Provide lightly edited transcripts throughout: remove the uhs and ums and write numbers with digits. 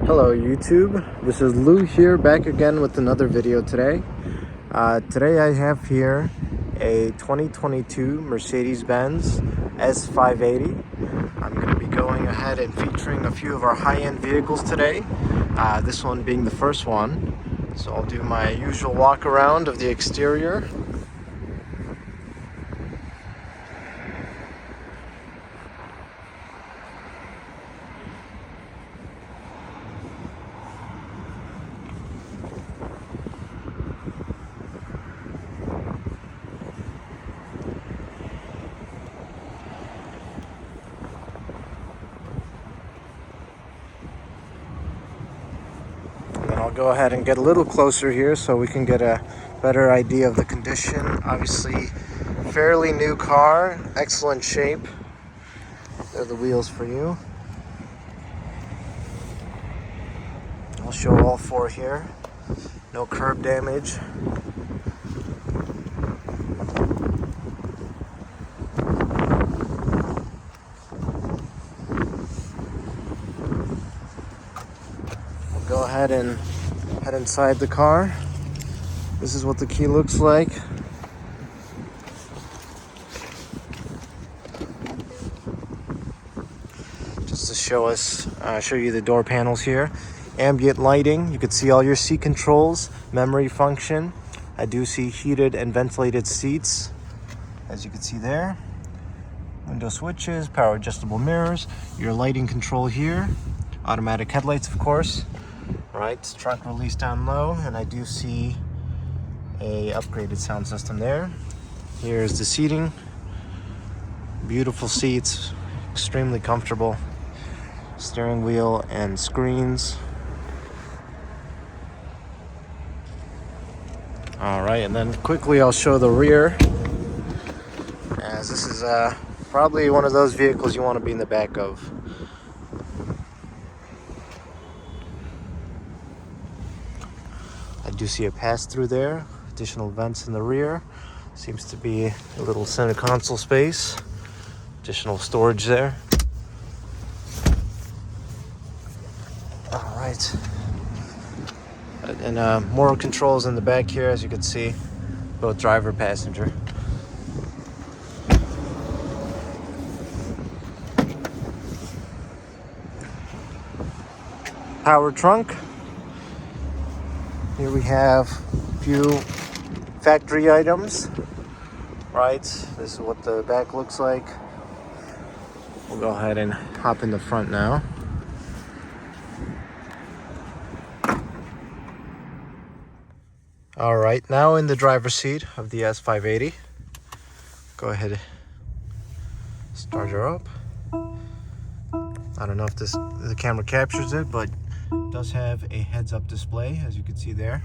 Hello YouTube, this is Lou here, back again with another video today. Today I have here a 2022 Mercedes-Benz S580. I'm going to be going ahead and featuring a few of our high-end vehicles today, this one being the first one. So I'll do my usual walk around of the exterior. I'll go ahead and get a little closer here so we can get a better idea of the condition. Obviously, fairly new car, excellent shape. There are the wheels for you. I'll show all four here. No curb damage. We'll go ahead and head inside the car. This is what the key looks like. Just to show you the door panels here. Ambient lighting, you can see all your seat controls, memory function. I do see heated and ventilated seats, as you can see there. Window switches, power adjustable mirrors, your lighting control here, automatic headlights of course. Right, trunk release down low, and I do see a upgraded sound system there. Here's the seating. Beautiful seats, extremely comfortable. Steering wheel and screens. All right, and then quickly I'll show the rear, as this is probably one of those vehicles you want to be in the back of. I do see a pass-through there, additional vents in the rear. Seems to be a little center console space, additional storage there. All right. And more controls in the back here, as you can see, both driver, passenger. Power trunk. Here we have a few factory items, right? This is what the back looks like. We'll go ahead and hop in the front now. All right, now in the driver's seat of the S580. Go ahead and start her up. I don't know if the camera captures it, but it does have a heads-up display, as you can see there.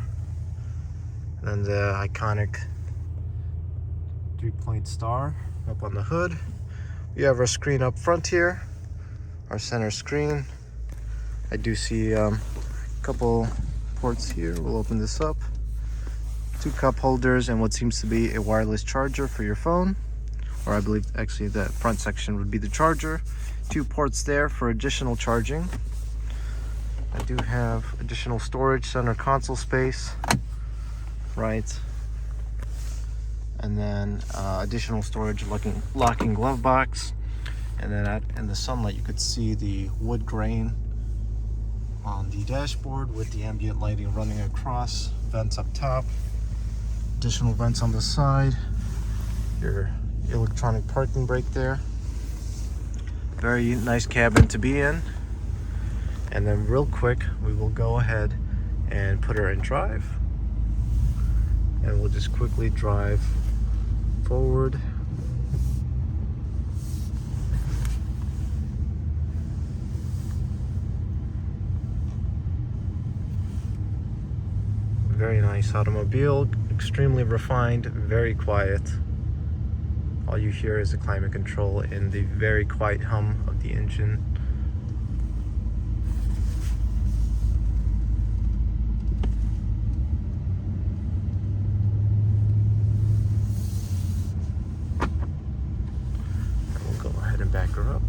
And then the iconic 3-point star up on the hood. We have our screen up front here, our center screen. I do see a couple ports here. We'll open this up. 2 cup holders and what seems to be a wireless charger for your phone. Or I believe actually the front section would be the charger. 2 ports there for additional charging. I do have additional storage, center console space, right? And then additional storage, locking glove box. And then in the sunlight, you could see the wood grain on the dashboard with the ambient lighting running across, vents up top, additional vents on the side, your electronic parking brake there. Very nice cabin to be in. And then real quick, we will go ahead and put her in drive. And we'll just quickly drive forward. Very nice automobile, extremely refined, very quiet. All you hear is the climate control and the very quiet hum of the engine. back her up.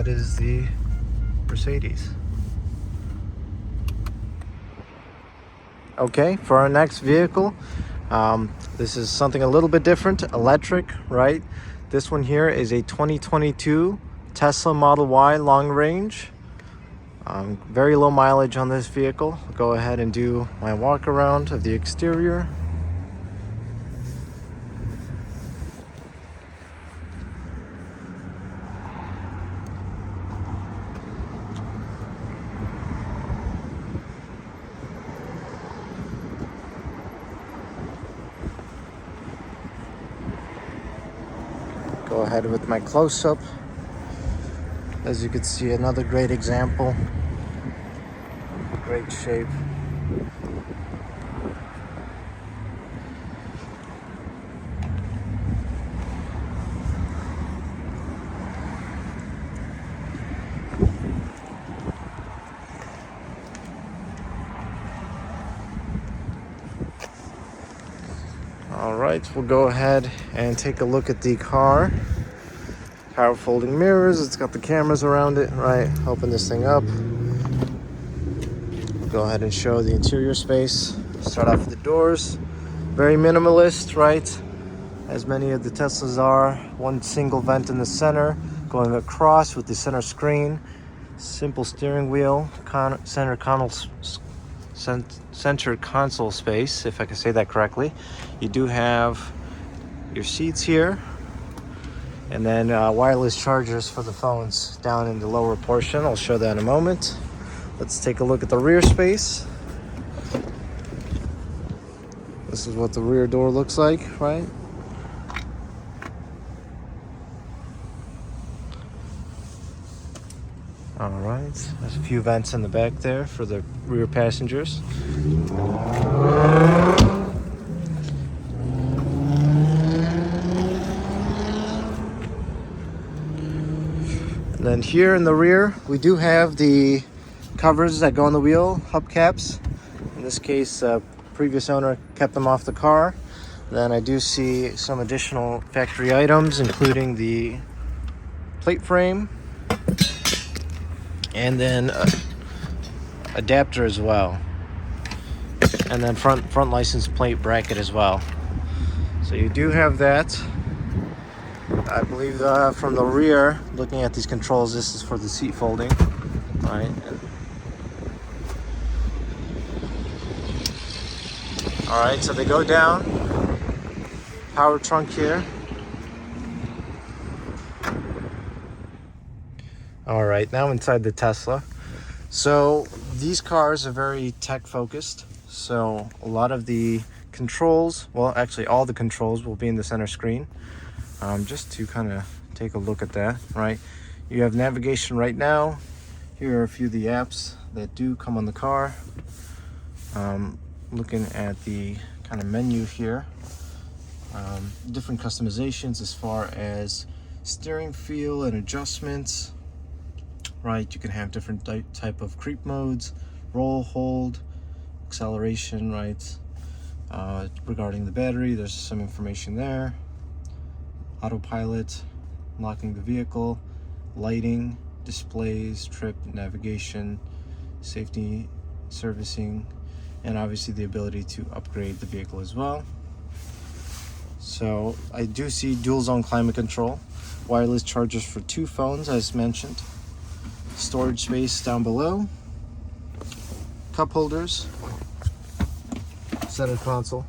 that is the Mercedes. Okay, for our next vehicle, this is something a little bit different, electric, right? This one here is a 2022 Tesla Model Y long range. Very low mileage on this vehicle. I'll go ahead and do my walk around of the exterior. Go ahead with my close-up. As you can see, another great example. Great shape. All right, we'll go ahead and take a look at the car. Power folding mirrors, it's got the cameras around it, right? Open this thing up. We'll go ahead and show the interior space. Start off with the doors. Very minimalist, right? As many of the Teslas are. One single vent in the center, going across with the center screen. Simple steering wheel, center console space, if I can say that correctly. You do have your seats here, and then wireless chargers for the phones down in the lower portion. I'll show that in a moment. Let's take a look at the rear space. This is what the rear door looks like, right? All right, there's a few vents in the back there for the rear passengers. And then here in the rear, we do have the covers that go on the wheel, hubcaps. In this case, previous owner kept them off the car. Then I do see some additional factory items, including the plate frame, and then adapter as well, and then front license plate bracket as well. So you do have that. I believe from the rear, looking at these controls, this is for the seat folding, right? All right, so they go down. Power trunk here. All right, now inside the Tesla. So these cars are very tech focused. So a lot of the controls, well, actually all the controls will be in the center screen. Just to kind of take a look at that, right? You have navigation right now. Here are a few of the apps that do come on the car. Looking at the kind of menu here. Different customizations as far as steering feel and adjustments. Right, you can have different type of creep modes, roll, hold, acceleration, right? Regarding the battery, there's some information there. Autopilot, locking the vehicle, lighting, displays, trip, navigation, safety, servicing, and obviously the ability to upgrade the vehicle as well. So I do see dual zone climate control, wireless chargers for 2 phones as mentioned. Storage space down below, cup holders, center console,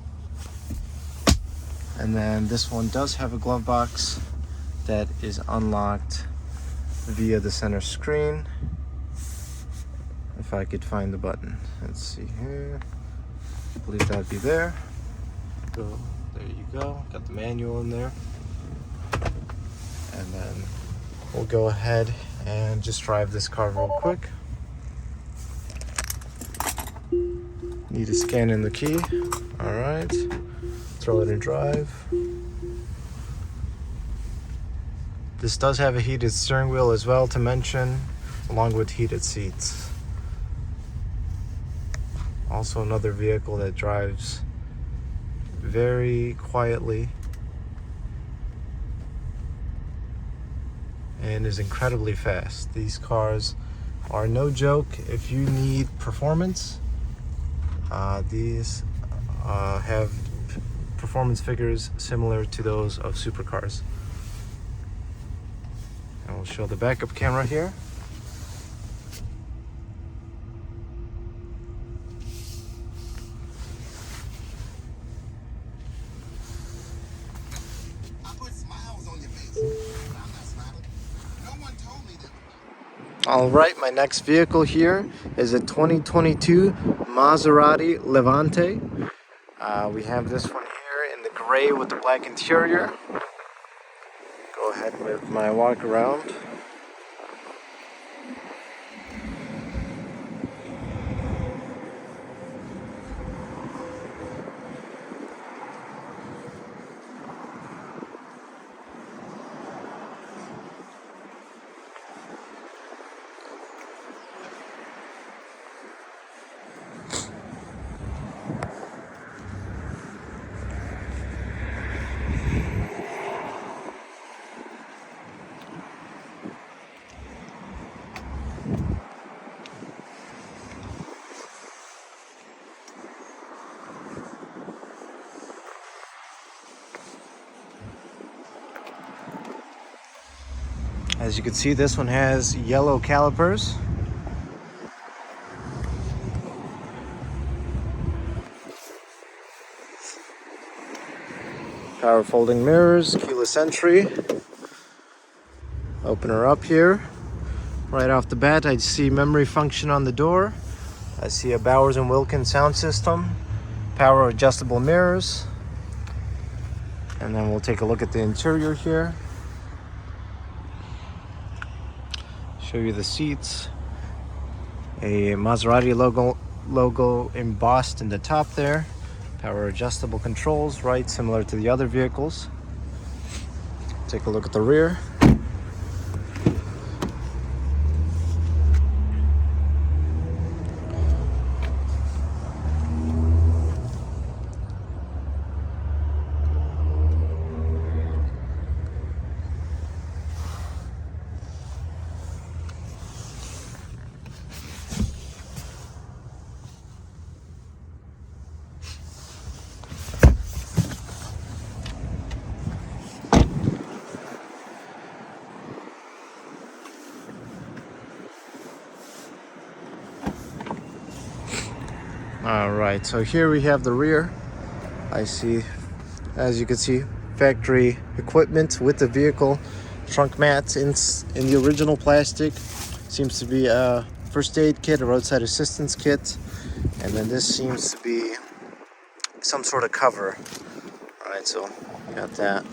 and then this one does have a glove box that is unlocked via the center screen. If I could find the button, let's see here. I believe that'd be there. Go, there you go. Got the manual in there, and then we'll go ahead and just drive this car real quick. Need to scan in the key. All right, throw it in drive. This does have a heated steering wheel as well to mention, along with heated seats. Also another vehicle that drives very quietly and is incredibly fast. These cars are no joke. If you need performance, these have performance figures similar to those of supercars. And we'll show the backup camera here. All right, my next vehicle here is a 2022 Maserati Levante. We have this one here in the gray with the black interior. Go ahead with my walk around. As you can see, this one has yellow calipers. Power folding mirrors, keyless entry. Open her up here. Right off the bat, I see memory function on the door. I see a Bowers & Wilkins sound system, power adjustable mirrors. And then we'll take a look at the interior here. Show you the seats. A Maserati logo embossed in the top there. Power adjustable controls, right, similar to the other vehicles. Take a look at the rear. All right, so here we have the rear. I see, as you can see, factory equipment with the vehicle. Trunk mats in the original plastic. Seems to be a first aid kit, a roadside assistance kit. And then this seems to be some sort of cover. All right, so we got that.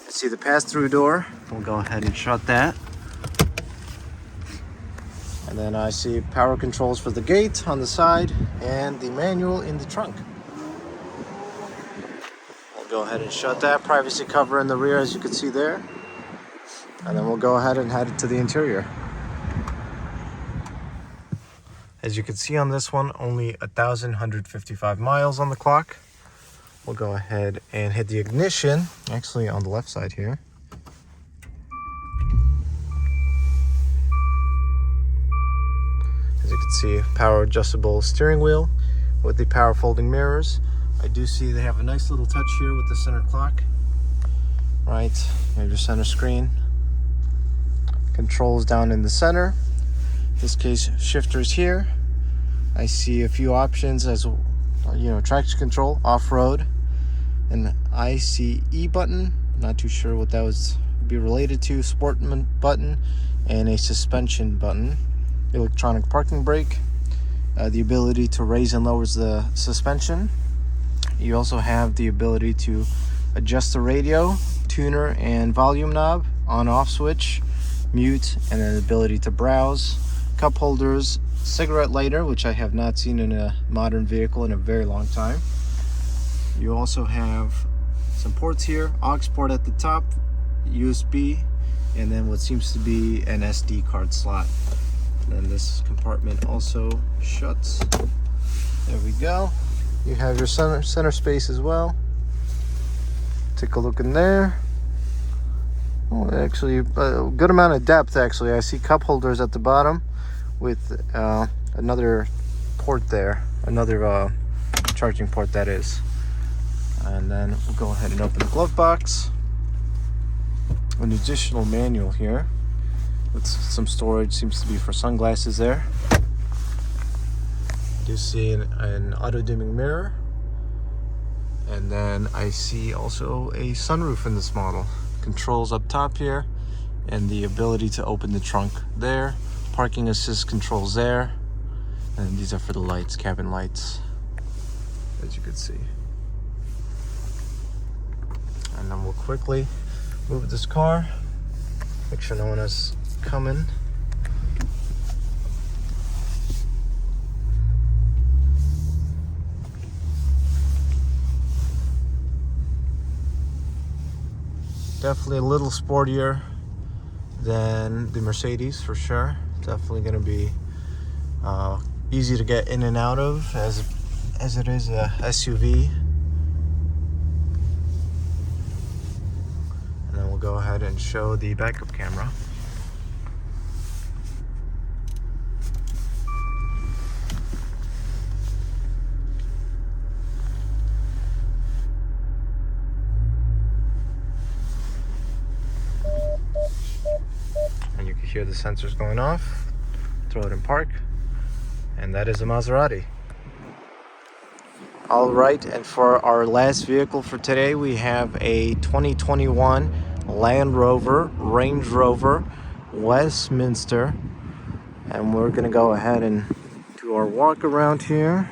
You see the pass-through door. We'll go ahead and shut that. And then I see power controls for the gate on the side and the manual in the trunk. We'll go ahead and shut that. Privacy cover in the rear, as you can see there. And then we'll go ahead and head to the interior. As you can see on this one, only 1,155 miles on the clock. We'll go ahead and hit the ignition, actually on the left side here. As you can see, power adjustable steering wheel with the power folding mirrors. I do see they have a nice little touch here with the center clock. Right, you have your center screen. Controls down in the center. In this case, shifters here. I see a few options as traction control, off-road, an ICE button. Not too sure what that would be related to. Sport button and a suspension button. Electronic parking brake, the ability to raise and lower the suspension. You also have the ability to adjust the radio, tuner and volume knob, on-off switch, mute, and then the ability to browse. Cup holders, cigarette lighter, which I have not seen in a modern vehicle in a very long time. You also have some ports here, aux port at the top, USB, and then what seems to be an SD card slot. And this compartment also shuts. There we go. You have your center space as well. Take a look in there. Oh, actually, a good amount of depth. Actually, I see cup holders at the bottom with another port there, another charging port that is. And then we'll go ahead and open the glove box. An additional manual here with some storage, seems to be for sunglasses there. I do see an auto dimming mirror, and then I see also a sunroof in this model. Controls up top here, and the ability to open the trunk there. Parking assist controls there, and these are for the lights, cabin lights, as you can see. And then we'll quickly move this car, make sure no one is coming. Definitely a little sportier than the Mercedes for sure. Definitely going to be easy to get in and out of as it is a SUV. And then we'll go ahead and show the backup camera. And you can hear the sensors going off. Throw it in park. And that is a Maserati. All right, and for our last vehicle for today, we have a 2021 Land Rover, Range Rover, Westminster. And we're gonna go ahead and do our walk around here.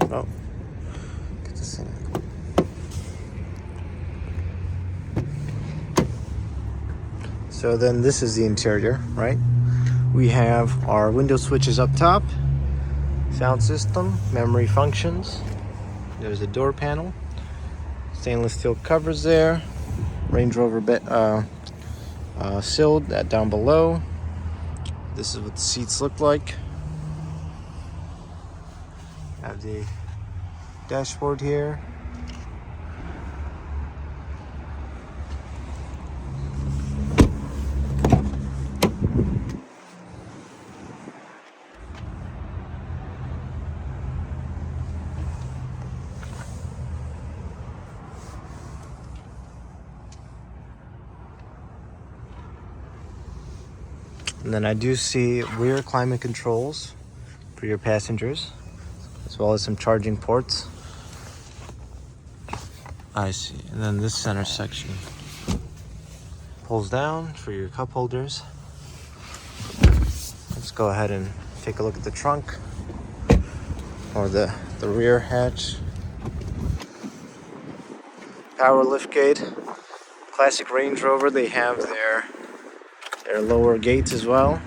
Oh, get this in. So then this is the interior, right? We have our window switches up top, sound system, memory functions. There's a door panel, stainless steel covers there, Range Rover SOLD that down below. This is what the seats look like. Have the dashboard here. And then I do see rear climate controls for your passengers, as well as some charging ports. I see. And then this center section pulls down for your cup holders. Let's go ahead and take a look at the trunk, or the rear hatch. Power liftgate. Classic Range Rover, they have their lower gates as well.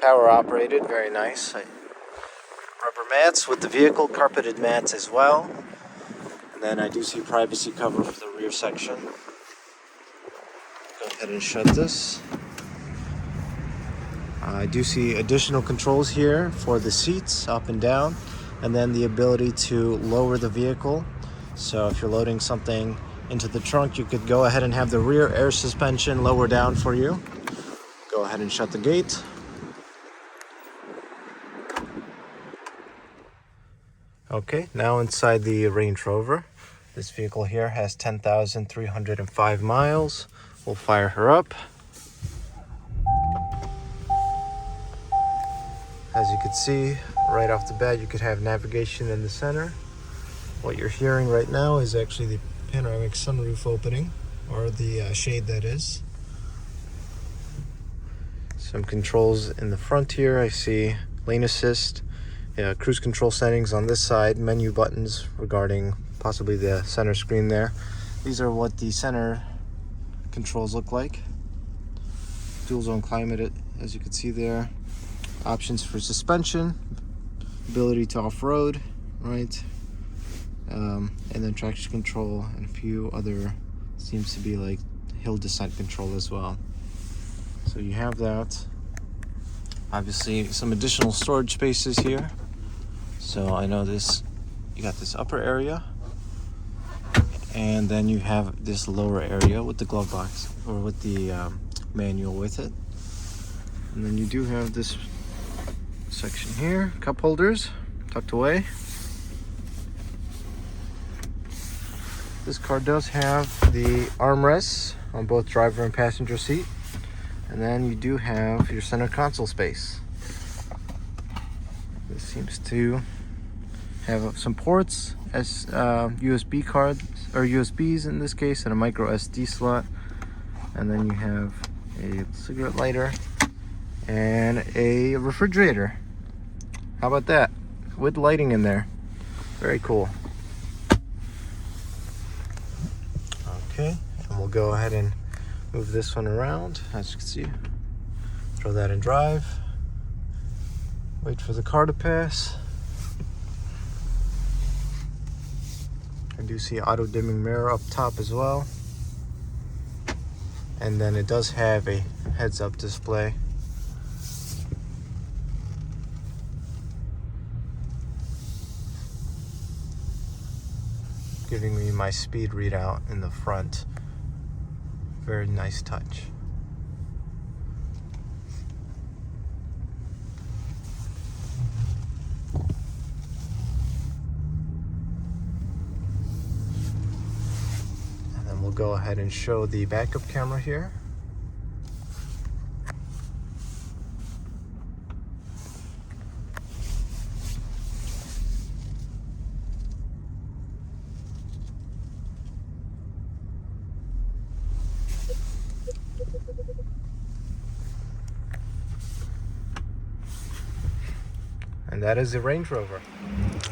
Power operated, very nice. Rubber mats with the vehicle, carpeted mats as well. And then I do see privacy cover for the rear section. Go ahead and shut this. I do see additional controls here for the seats, up and down, and then the ability to lower the vehicle. So if you're loading something into the trunk, you could go ahead and have the rear air suspension lower down for you. Go ahead and shut the gate. Okay, now inside the Range Rover. This vehicle here has 10,305 miles. We'll fire her up. As you can see, right off the bat, you could have navigation in the center. What you're hearing right now is actually the panoramic sunroof opening, or the shade that is. Some controls in the front here. I see lane assist, cruise control settings on this side, menu buttons regarding possibly the center screen there. These are what the center controls look like. Dual zone climate, as you can see there. Options for suspension, ability to off-road, right? And then traction control and a few other, seems to be like hill descent control as well. So you have that. Obviously some additional storage spaces here. So I know this, you got this upper area, and then you have this lower area with the glove box, or with the manual with it. And then you do have this section here, cup holders tucked away. This car does have the armrests on both driver and passenger seat, and then you do have your center console space. This seems to have some ports, as USB cards, or USBs in this case, and a micro SD slot. And then you have a cigarette lighter and a refrigerator. How about that? With lighting in there. Very cool. Okay, and we'll go ahead and move this one around. As you can see, throw that in drive. Wait for the car to pass. I do see auto dimming mirror up top as well. And then it does have a heads-up display. Giving me my speed readout in the front. Very nice touch. And then we'll go ahead and show the backup camera here. And that is the Range Rover.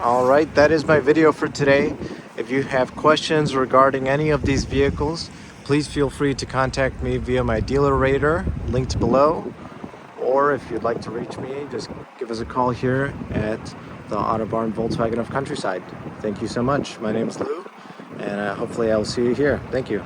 All right, that is my video for today. If you have questions regarding any of these vehicles, please feel free to contact me via my dealer rater linked below. Or if you'd like to reach me, just give us a call here at the Autobarn Volkswagen of Countryside. Thank you so much. My name is Lou, and hopefully I'll see you here. Thank you.